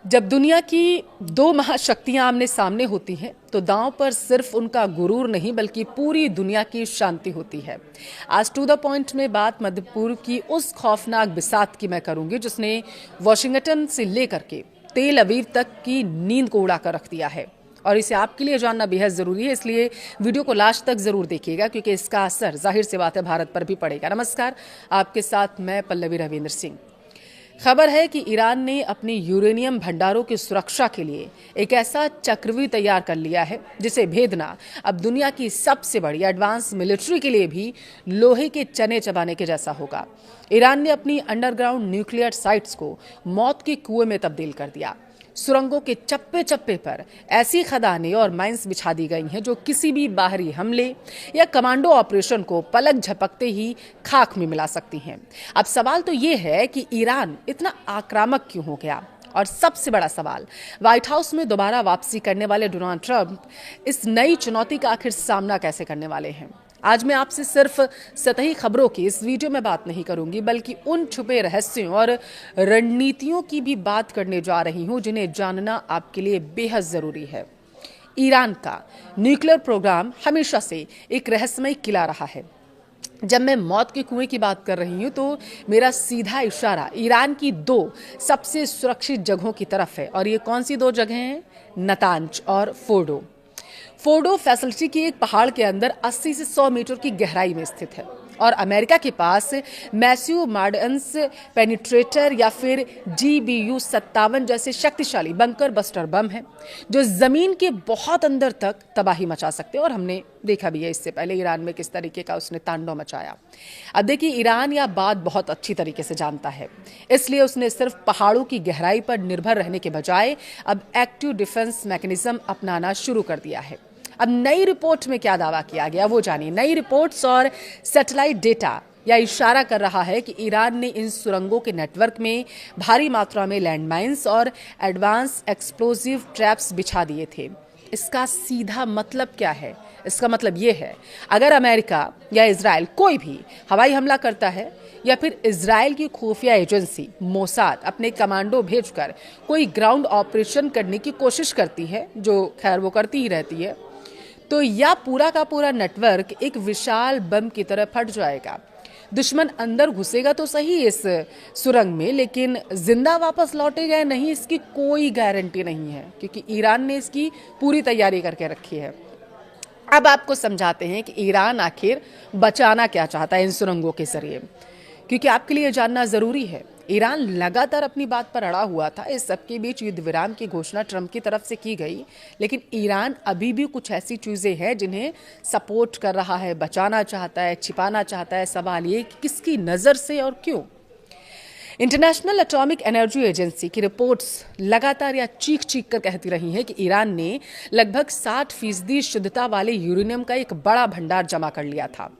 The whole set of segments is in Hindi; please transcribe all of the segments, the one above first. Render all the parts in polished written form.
जब दुनिया की दो महाशक्तियां आमने सामने होती हैं तो दांव पर सिर्फ उनका गुरूर नहीं बल्कि पूरी दुनिया की शांति होती है। आज टू द पॉइंट में बात मध्य पूर्व की उस खौफनाक बिसात की मैं करूंगी जिसने वॉशिंगटन से लेकर के तेल अवीव तक की नींद को उड़ाकर रख दिया है और इसे आपके लिए जानना बेहद जरूरी है, इसलिए वीडियो को लास्ट तक जरूर देखिएगा क्योंकि इसका असर जाहिर सी बात है भारत पर भी पड़ेगा। नमस्कार, आपके साथ मैं पल्लवी रविंद्र सिंह। खबर है कि ईरान ने अपने यूरेनियम भंडारों की सुरक्षा के लिए एक ऐसा चक्रव्यूह तैयार कर लिया है जिसे भेदना अब दुनिया की सबसे बड़ी एडवांस मिलिट्री के लिए भी लोहे के चने चबाने के जैसा होगा। ईरान ने अपनी अंडरग्राउंड न्यूक्लियर साइट्स को मौत के कुएं में तब्दील कर दिया। सुरंगों के चप्पे चप्पे पर ऐसी खदानें और माइंस बिछा दी गई हैं जो किसी भी बाहरी हमले या कमांडो ऑपरेशन को पलक झपकते ही खाक में मिला सकती हैं। अब सवाल तो ये है कि ईरान इतना आक्रामक क्यों हो गया, और सबसे बड़ा सवाल, व्हाइट हाउस में दोबारा वापसी करने वाले डोनाल्ड ट्रंप इस नई चुनौती का आखिर सामना कैसे करने वाले हैं। आज मैं आपसे सिर्फ सतही खबरों की इस वीडियो में बात नहीं करूंगी बल्कि उन छुपे रहस्यों और रणनीतियों की भी बात करने जा रही हूं जिन्हें जानना आपके लिए बेहद जरूरी है। ईरान का न्यूक्लियर प्रोग्राम हमेशा से एक रहस्यमय किला रहा है। जब मैं मौत के कुएं की बात कर रही हूं तो मेरा सीधा इशारा ईरान की दो सबसे सुरक्षित जगहों की तरफ है, और ये कौन सी दो जगह हैं? नतांज और फोर्डो। फोर्डो फैसिलिटी की एक पहाड़ के अंदर 80 से 100 मीटर की गहराई में स्थित है और अमेरिका के पास मैसिव मार्डेंस पेनिट्रेटर या फिर GBU-57 जैसे शक्तिशाली बंकर बस्टर बम है जो जमीन के बहुत अंदर तक तबाही मचा सकते हैं, और हमने देखा भी है इससे पहले ईरान में किस तरीके का उसने तांडव मचाया। अब देखिए, ईरान यह बात बहुत अच्छी तरीके से जानता है, इसलिए उसने सिर्फ पहाड़ों की गहराई पर निर्भर रहने के बजाय अब एक्टिव डिफेंस मैकेनिज्म अपनाना शुरू कर दिया है। अब नई रिपोर्ट में क्या दावा किया गया वो जानिए। नई रिपोर्ट्स और सैटेलाइट डेटा यह इशारा कर रहा है कि ईरान ने इन सुरंगों के नेटवर्क में भारी मात्रा में लैंडमाइंस और एडवांस एक्सप्लोजिव ट्रैप्स बिछा दिए थे। इसका सीधा मतलब क्या है? इसका मतलब ये है, अगर अमेरिका या इजराइल कोई भी हवाई हमला करता है या फिर इजराइल की खुफिया एजेंसी मोसाद अपने कमांडो भेजकर कोई ग्राउंड ऑपरेशन करने की कोशिश करती है, जो खैर वो करती ही रहती है, तो यह पूरा का पूरा नेटवर्क एक विशाल बम की तरह फट जाएगा। दुश्मन अंदर घुसेगा तो सही इस सुरंग में, लेकिन जिंदा वापस लौटेगा या नहीं इसकी कोई गारंटी नहीं है क्योंकि ईरान ने इसकी पूरी तैयारी करके रखी है। अब आपको समझाते हैं कि ईरान आखिर बचाना क्या चाहता है इन सुरंगों के जरिए, क्योंकि आपके लिए जानना जरूरी है। ईरान लगातार अपनी बात पर अड़ा हुआ था। इस सबके बीच युद्ध विराम की घोषणा ट्रंप की तरफ से की गई, लेकिन ईरान अभी भी कुछ ऐसी चीजें हैं जिन्हें सपोर्ट कर रहा है, बचाना चाहता है, छिपाना चाहता है। सवाल ये कि किसकी नजर से और क्यों? इंटरनेशनल एटॉमिक एनर्जी एजेंसी की रिपोर्ट्स लगातार या चीख चीख कर कहती रही हैं कि ईरान ने लगभग 60% शुद्धता वाले यूरेनियम का एक बड़ा भंडार जमा कर लिया था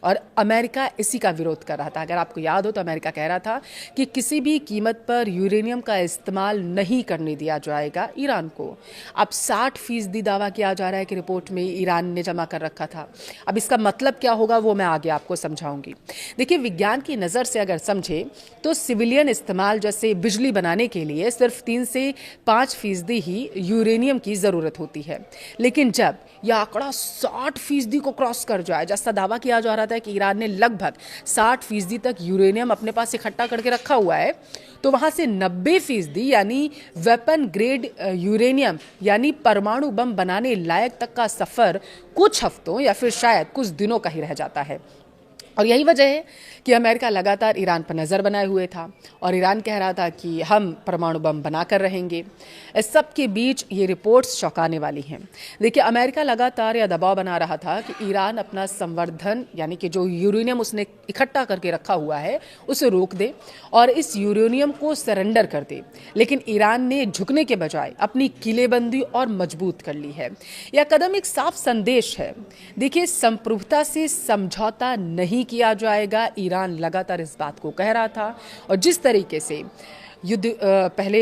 और अमेरिका इसी का विरोध कर रहा था। अगर आपको याद हो तो अमेरिका कह रहा था कि किसी भी कीमत पर यूरेनियम का इस्तेमाल नहीं करने दिया जाएगा ईरान को। अब 60% दावा किया जा रहा है कि रिपोर्ट में ईरान ने जमा कर रखा था। अब इसका मतलब क्या होगा वो मैं आगे आपको समझाऊंगी। देखिए, विज्ञान की नज़र से अगर समझे तो सिविलियन इस्तेमाल जैसे बिजली बनाने के लिए सिर्फ 3 से 5% ही यूरेनियम की ज़रूरत होती है, लेकिन जब यह आंकड़ा 60% को क्रॉस कर जाए, जैसा दावा किया जा रहा था कि ईरान ने लगभग 60% तक यूरेनियम अपने पास इकट्ठा करके रखा हुआ है, तो वहां से 90% यानी वेपन ग्रेड यूरेनियम यानी परमाणु बम बनाने लायक तक का सफर कुछ हफ्तों या फिर शायद कुछ दिनों का ही रह जाता है। और यही वजह है कि अमेरिका लगातार ईरान पर नज़र बनाए हुए था और ईरान कह रहा था कि हम परमाणु बम बनाकर रहेंगे। इस सब के बीच ये रिपोर्ट्स चौंकाने वाली हैं। देखिए, अमेरिका लगातार यह दबाव बना रहा था कि ईरान अपना संवर्धन यानी कि जो यूरेनियम उसने इकट्ठा करके रखा हुआ है उसे रोक दे और इस यूरेनियम को सरेंडर कर दे, लेकिन ईरान ने झुकने के बजाय अपनी किलेबंदी और मजबूत कर ली है। यह कदम एक साफ संदेश है। देखिए, संप्रभुता से समझौता नहीं किया जाएगा, ईरान लगातार इस बात को कह रहा था, और जिस तरीके से युद्ध पहले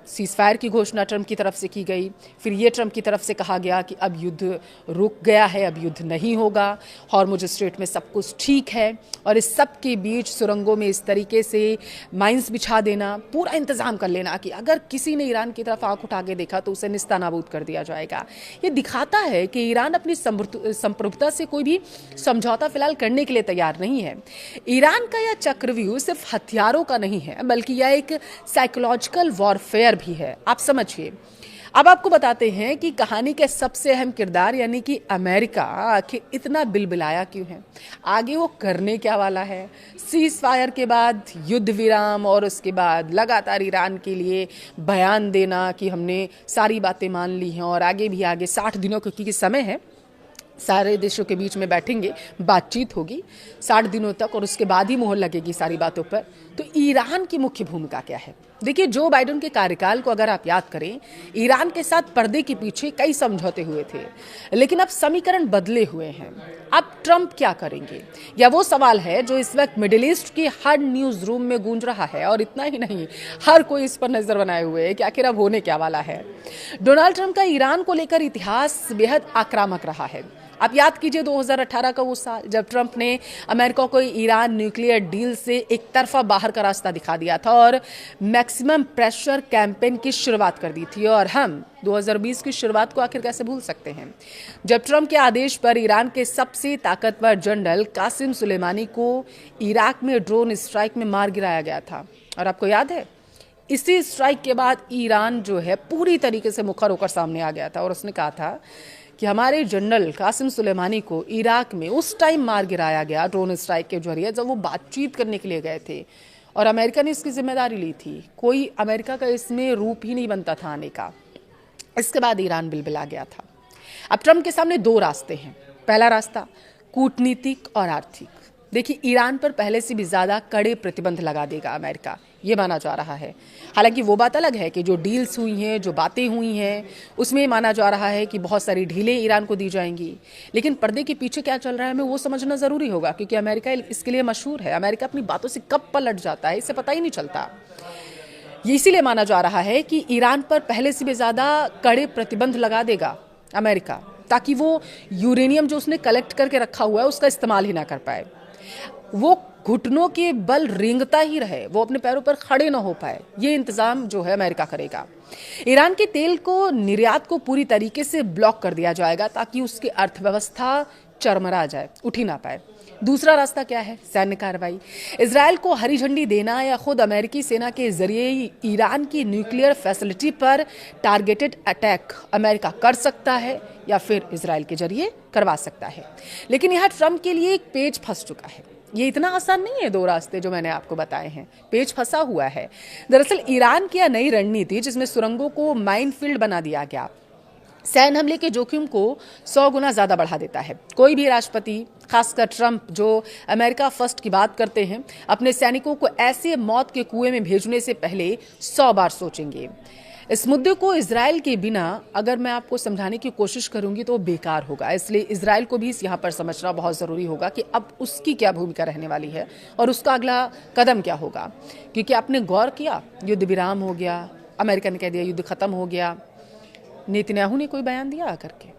सीज फायर की घोषणा ट्रंप की तरफ से की गई, फिर ये ट्रंप की तरफ से कहा गया कि अब युद्ध रुक गया है, अब युद्ध नहीं होगा, हॉर्मुज स्ट्रेट में सब कुछ ठीक है। और इस सब के बीच सुरंगों में इस तरीके से माइंस बिछा देना, पूरा इंतजाम कर लेना कि अगर किसी ने ईरान की तरफ आंख उठा के देखा तो उसे निस्तानाबूद कर दिया जाएगा। ये दिखाता है कि ईरान अपनी संप्रभुता से कोई भी समझौता फिलहाल करने के लिए तैयार नहीं है। ईरान का यह चक्रव्यूह सिर्फ हथियारों का नहीं है, बल्कि यह एक साइकोलॉजिकल वॉरफेयर भी है। आप समझिए। अब आपको बताते हैं कि कहानी के सबसे अहम किरदार यानी कि अमेरिका आखिर इतना बिलबिलाया क्यों है, आगे वो करने क्या वाला है। सीज फायर के बाद युद्ध विराम और उसके बाद लगातार ईरान के लिए बयान देना कि हमने सारी बातें मान ली हैं और आगे भी आगे 60 दिनों की समय है, सारे देशों के बीच में बैठेंगे, बातचीत होगी 60 दिनों तक और उसके बाद ही मोहर लगेगी सारी बातों पर। तो ईरान की मुख्य भूमिका क्या है? देखिए, जो बाइडेन के कार्यकाल को अगर आप याद करें, ईरान के साथ पर्दे के पीछे कई समझौते हुए थे, लेकिन अब समीकरण बदले हुए हैं। अब ट्रंप क्या करेंगे, या वो सवाल है जो इस वक्त मिडिल ईस्ट की हर न्यूज रूम में गूंज रहा है। और इतना ही नहीं, हर कोई इस पर नजर बनाए हुए है कि आखिर अब होने क्या वाला है। डोनाल्ड ट्रंप का ईरान को लेकर इतिहास बेहद आक्रामक रहा है। आप याद कीजिए 2018 का वो साल जब ट्रंप ने अमेरिका को ईरान न्यूक्लियर डील से एक तरफा बाहर का रास्ता दिखा दिया था और मैक्सिमम प्रेशर कैंपेन की शुरुआत कर दी थी। और हम 2020 की शुरुआत को आखिर कैसे भूल सकते हैं, जब ट्रंप के आदेश पर ईरान के सबसे ताकतवर जनरल कासिम सुलेमानी को इराक में ड्रोन स्ट्राइक में मार गिराया गया था। और आपको याद है, इसी स्ट्राइक के बाद ईरान जो है पूरी तरीके से मुखर होकर सामने आ गया था और उसने कहा था कि हमारे जनरल कासिम सुलेमानी को इराक में उस टाइम मार गिराया गया ड्रोन स्ट्राइक के जरिए जब वो बातचीत करने के लिए गए थे और अमेरिका ने इसकी जिम्मेदारी ली थी। कोई अमेरिका का इसमें रूप ही नहीं बनता था आने का। इसके बाद ईरान बिलबिला गया था। अब ट्रंप के सामने दो रास्ते हैं। पहला रास्ता कूटनीतिक और आर्थिक। देखिए, ईरान पर पहले से भी ज्यादा कड़े प्रतिबंध लगा देगा अमेरिका, ये माना जा रहा है। हालांकि वो बात अलग है कि जो डील्स हुई हैं, जो बातें हुई हैं, उसमें माना जा रहा है कि बहुत सारी ढीलें ईरान को दी जाएंगी। लेकिन पर्दे के पीछे क्या चल रहा है हमें वो समझना जरूरी होगा, क्योंकि अमेरिका इसके लिए मशहूर है। अमेरिका अपनी बातों से कब पलट जाता है इसे पता ही नहीं चलता। ये इसीलिए माना जा रहा है कि ईरान पर पहले से भी ज्यादा कड़े प्रतिबंध लगा देगा अमेरिका, ताकि वो यूरेनियम जो उसने कलेक्ट करके रखा हुआ है उसका इस्तेमाल ही ना कर पाए, वो घुटनों के बल रेंगता ही रहे, वो अपने पैरों पर खड़े ना हो पाए। ये इंतजाम जो है अमेरिका करेगा। ईरान के तेल को निर्यात को पूरी तरीके से ब्लॉक कर दिया जाएगा ताकि उसकी अर्थव्यवस्था चरमरा जाए, उठ ही ना पाए। दूसरा रास्ता क्या है? सैन्य कार्रवाई। इजराइल को हरी झंडी देना या खुद अमेरिकी सेना के जरिए ईरान की न्यूक्लियर फैसिलिटी पर टारगेटेड अटैक अमेरिका कर सकता है या फिर इजराइल के जरिए करवा सकता है। लेकिन यहाँ ट्रंप के लिए एक पेच फंस चुका है। ये इतना आसान नहीं है, दो रास्ते जो मैंने आपको बताए हैं, पेच फंसा हुआ है। दरअसल ईरान की यह नई रणनीति, जिसमें सुरंगों को माइनफील्ड बना दिया गया, सैन्य हमले के जोखिम को 100 गुना ज्यादा बढ़ा देता है। कोई भी राष्ट्रपति, खासकर ट्रंप जो अमेरिका फर्स्ट की बात करते हैं, अपने सैनिकों को ऐसे मौत के कुएं में भेजने से पहले 100 बार सोचेंगे। इस मुद्दे को इजराइल के बिना अगर मैं आपको समझाने की कोशिश करूंगी तो बेकार होगा। इसलिए इजराइल को भी यहाँ पर समझना बहुत ज़रूरी होगा कि अब उसकी क्या भूमिका रहने वाली है और उसका अगला कदम क्या होगा। क्योंकि आपने गौर किया, युद्ध विराम हो गया, अमेरिका ने कह दिया युद्ध खत्म हो गया, नेतन्याहू ने कोई बयान दिया आकर के।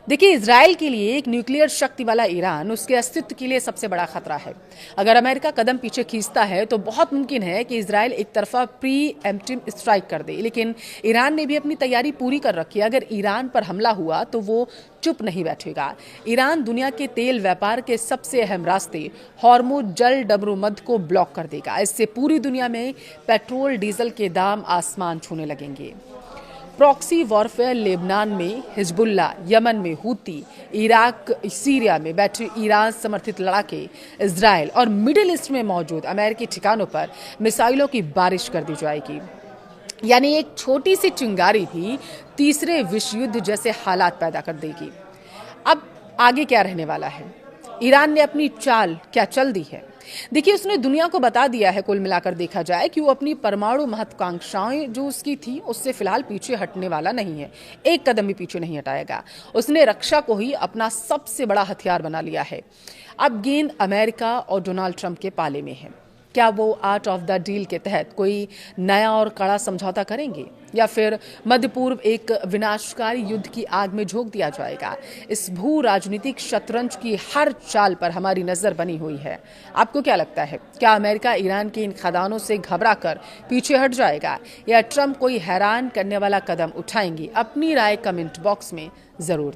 देखिए, इजराइल के लिए एक न्यूक्लियर शक्ति वाला ईरान उसके अस्तित्व के लिए सबसे बड़ा खतरा है। अगर अमेरिका कदम पीछे खींचता है तो बहुत मुमकिन है कि इजराइल एक तरफा प्री एम्प्टिव स्ट्राइक कर दे। लेकिन ईरान ने भी अपनी तैयारी पूरी कर रखी है। अगर ईरान पर हमला हुआ तो वो चुप नहीं बैठेगा। ईरान दुनिया के तेल व्यापार के सबसे अहम रास्ते हॉर्मुज जल डबरूमध्य को ब्लॉक कर देगा। इससे पूरी दुनिया में पेट्रोल डीजल के दाम आसमान छूने लगेंगे। प्रॉक्सी वॉरफेयर लेबनान में हिजबुल्ला, यमन में हूती, इराक सीरिया में बैठे ईरान समर्थित लड़ाके, इजराइल और मिडिल ईस्ट में मौजूद अमेरिकी ठिकानों पर मिसाइलों की बारिश कर दी जाएगी। यानी एक छोटी सी चिंगारी भी तीसरे विश्व युद्ध जैसे हालात पैदा कर देगी। अब आगे क्या रहने वाला है? ईरान ने अपनी चाल क्या चल दी है? देखिए, उसने दुनिया को बता दिया है, कुल मिलाकर देखा जाए, कि वो अपनी परमाणु महत्वाकांक्षाएं जो उसकी थी उससे फिलहाल पीछे हटने वाला नहीं है। एक कदम भी पीछे नहीं हटाएगा। उसने रक्षा को ही अपना सबसे बड़ा हथियार बना लिया है। अब गेंद अमेरिका और डोनाल्ड ट्रंप के पाले में है। क्या वो आर्ट ऑफ द डील के तहत कोई नया और कड़ा समझौता करेंगे या फिर मध्य पूर्व एक विनाशकारी युद्ध की आग में झोंक दिया जाएगा? इस भू राजनीतिक शतरंज की हर चाल पर हमारी नजर बनी हुई है। आपको क्या लगता है, क्या अमेरिका ईरान के इन खदानों से घबराकर पीछे हट जाएगा या ट्रंप कोई हैरान करने वाला कदम उठाएंगी? अपनी राय कमेंट बॉक्स में जरूर